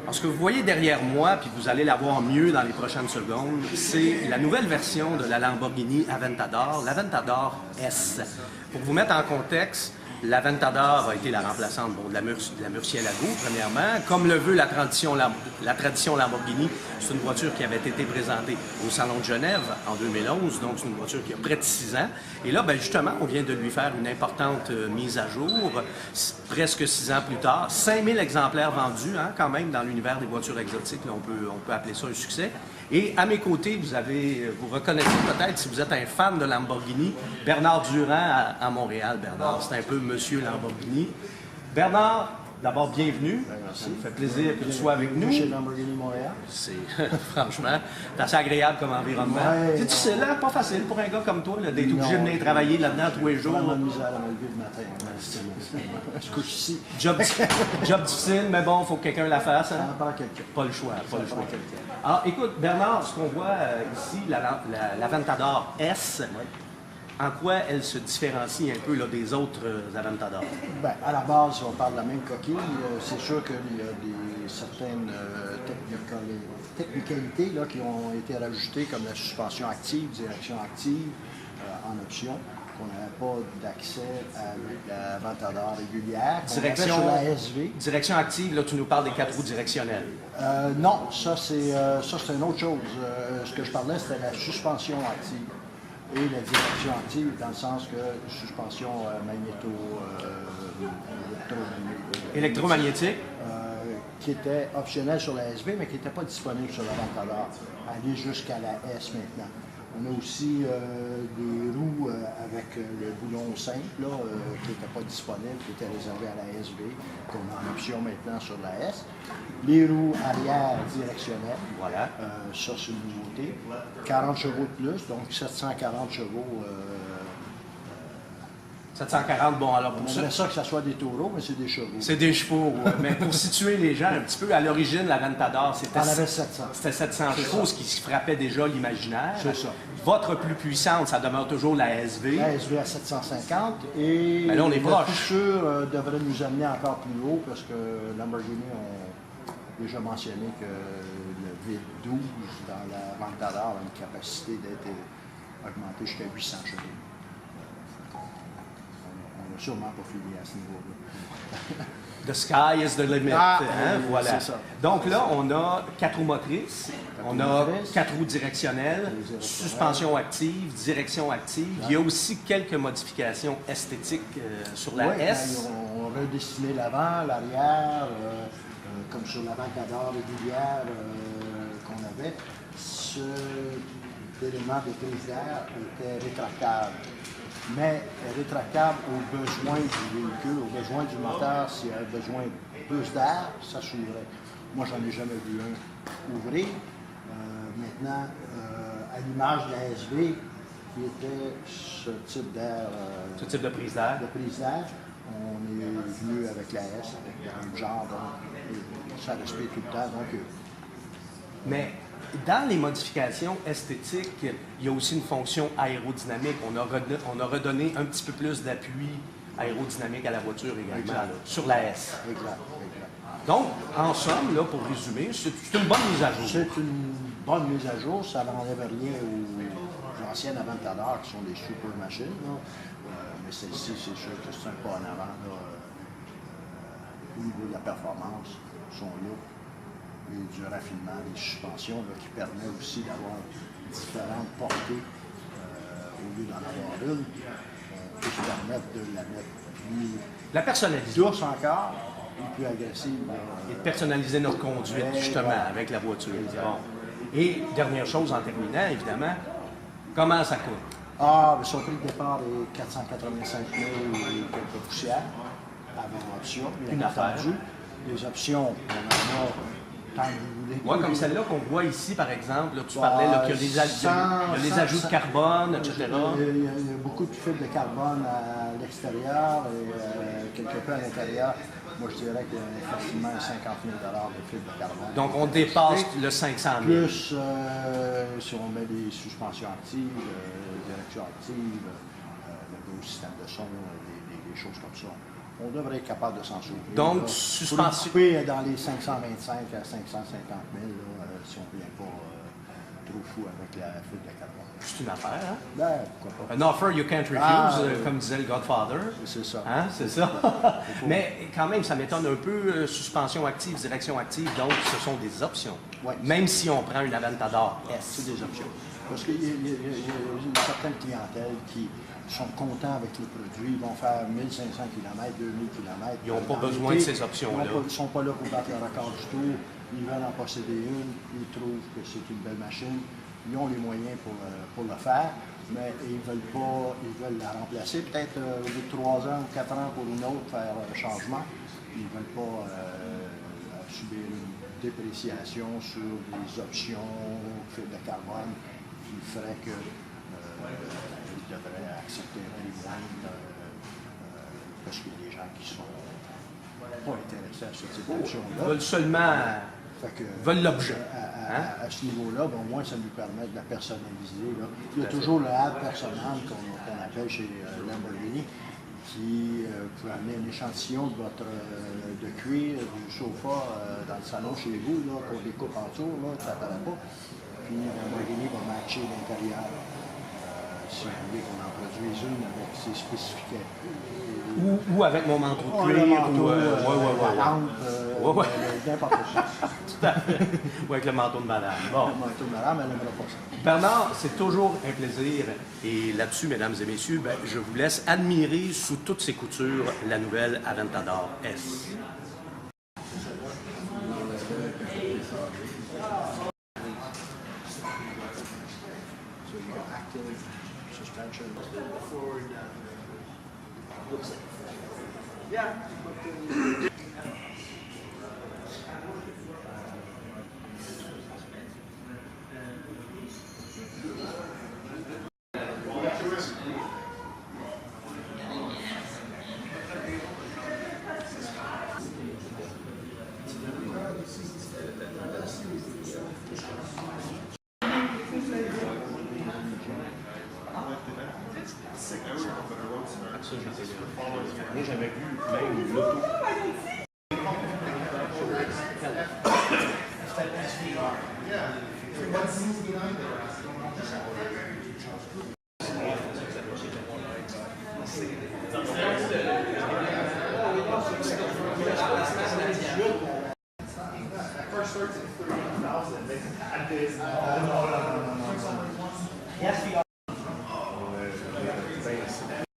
Alors, ce que vous voyez derrière moi, puis vous allez la voir mieux dans les prochaines secondes, c'est la nouvelle version de la Lamborghini Aventador, l'Aventador S. Pour vous mettre en contexte, l'Aventador a été la remplaçante de la Murcielago, premièrement. Comme le veut la tradition Lamborghini, c'est une voiture qui avait été présentée au Salon de Genève en 2011, donc c'est une voiture qui a près de 6 ans. Et là, ben, justement, on vient de lui faire une importante mise à jour, presque 6 ans plus tard. 5000 exemplaires vendus, hein, quand même, dans l'univers des voitures exotiques, là, on peut appeler ça un succès. Et à mes côtés, vous reconnaissez peut-être, si vous êtes un fan de Lamborghini, Bernard Durand à Montréal. Bernard, c'est un peu Monsieur Lamborghini. Bernard, d'abord, bienvenue. Ça me fait plaisir que tu sois avec nous. Chez Lamborghini Montréal. C'est, franchement, c'est assez agréable comme environnement. Ouais, c'est là, pas facile pour un gars comme toi d'être obligé de venir travailler là-dedans tous les jours. J'ai vraiment misère à me lever le matin. Je couche ici. Job difficile, mais bon, il faut que quelqu'un la fasse. Hein? Ça en prend quelqu'un. Pas le choix, pas le choix. Alors, écoute, Bernard, ce qu'on voit ici, l'Aventador S, en quoi elle se différencie un peu là, des autres Aventador? Ben, à la base, on parle de la même coquille. C'est sûr qu'il y a certaines technicalités là, qui ont été rajoutées, comme la suspension active, direction active en option, qu'on n'avait pas d'accès à l'Aventador régulière. Direction, sur la SV. Direction active, là, tu nous parles des 4 roues directionnelles. Non, ça c'est une autre chose. Ce que je parlais, c'était la suspension active. Et la direction active, dans le sens que suspension électromagnétique, qui était optionnelle sur la SV, mais qui n'était pas disponible sur l'Aventador. Aller jusqu'à la S maintenant. On a aussi des roues avec le boulon simple, là, qui n'était pas disponible, qui était réservé à la SV, qu'on a en option maintenant sur la S. Les roues arrière directionnelles, voilà. Ça c'est une nouveauté. 40 chevaux de plus, donc 740 chevaux. 740, bon, alors On aimerait ça que ça soit des taureaux, mais c'est des chevaux. C'est des chevaux, ouais. Mais pour situer les gens un petit peu, à l'origine, l'Aventador, c'était 700 chevaux, ce qui frappait déjà l'imaginaire. C'est ça. Votre plus puissante, ça demeure toujours la SV. La SV à 750. Et mais là, on est le proche. futur devrait nous amener encore plus haut, parce que Lamborghini a déjà mentionné que le V12 dans l'Aventador a une capacité d'être augmenté jusqu'à 800 chevaux. Sûrement pas fini à ce niveau-là. The sky is the limit. Voilà. C'est ça. Donc là, on a 4 roues motrices, on a 4 roues directionnelles, suspension active, direction active. Il y a aussi quelques modifications esthétiques sur la S. On a redessiné l'avant, l'arrière, comme sur l'Aventador régulière qu'on avait. Cet élément de prise d'air était rétractable. Mais rétractable aux besoins du véhicule, aux besoins du moteur. S'il y a besoin de plus d'air, ça s'ouvrait. Moi, j'en ai jamais vu un ouvrir. Maintenant, à l'image de la SV, qui était ce type d'air, ce type de prise d'air. On est venu avec la S, avec un genre, donc ça respire tout le temps. Donc, mais dans les modifications esthétiques, il y a aussi une fonction aérodynamique. On a redonné un petit peu plus d'appui aérodynamique à la voiture également, là, sur la S. Exact. Donc, en somme, là, pour résumer, c'est une bonne mise à jour. C'est une bonne mise à jour. Ça n'enlève rien aux anciennes Aventador qui sont des super machines. Mais celle-ci, c'est sûr que c'est un pas en avant. Au niveau de la performance, son look. Et du raffinement des suspensions là, qui permet aussi d'avoir différentes portées au lieu d'en avoir une, qui permettent de la mettre plus douce encore et plus agressive. Et de personnaliser notre conduite, justement, avec la voiture. Bon. Et dernière chose en terminant, évidemment, comment ça coûte? Son prix de départ est 485 000 et quelques poussières avant option. Une affaire. Les options, on en a. Moi, comme celle-là qu'on voit ici, par exemple, là, tu parlais qu'il y a les ajouts de carbone, etc. Il y a beaucoup de fibres de carbone à l'extérieur et quelque peu à l'intérieur. Moi, je dirais qu'il y a facilement 50 000 de fibres de carbone. Donc, on dépasse le 500 000. Plus, si on met des suspensions actives, direction active, le gros système de son, des choses comme ça. on devrait être capable de s'en sauver. Donc, là. suspension. Pour couper dans les 525 à 550 000, là, si on ne vient pas trop fou avec la fibre de carbone. C'est une affaire, hein? Ben, pourquoi pas. An offer you can't refuse, comme disait le Godfather. C'est ça. Hein? C'est ça. Mais quand même, ça m'étonne un peu, suspension active, direction active, donc ce sont des options. Ouais. Même si on prend une Aventador S. C'est des options. Parce qu'il y a une certaine clientèle qui sont contents avec les produits, ils vont faire 1500 km, 2000 km. Ils n'ont pas besoin de ces options-là. Ils ne sont pas là pour battre le record du tour. Ils veulent en posséder une, ils trouvent que c'est une belle machine. Ils ont les moyens pour le faire, mais ils veulent la remplacer peut-être au bout de 3 ans ou 4 ans pour une autre, faire un changement. Ils ne veulent pas subir une dépréciation sur des options de carbone qui ferait que ils devraient accepter un prix moindre parce qu'il y a des gens qui sont pas intéressés à ce type d'option-là. Ils veulent seulement... veulent l'objet. À ce niveau-là, ben, au moins, ça nous permet de la personnaliser. Là. Il y a toujours le add personnel qu'on appelle chez Lamborghini, qui peut amener un échantillon de votre de cuir, du sofa dans le salon chez vous, là, qu'on découpe en tour, là, ça n'apparaît pas. Puis Lamborghini va matcher l'intérieur. Si vous voulez qu'on en produise une avec ses spécifications. Ou avec mon manteau de cuir, ou la lampe, n'importe quoi. Tout à fait. Ou avec le manteau de madame. Bon. Le manteau de madame, elle n'aimera pas ça. Bernard, c'est toujours un plaisir. Et là-dessus, mesdames et messieurs, ben, je vous laisse admirer sous toutes ses coutures la nouvelle Aventador S. Suspension. Moi, j'avais vu même l'auto. Yes, we are.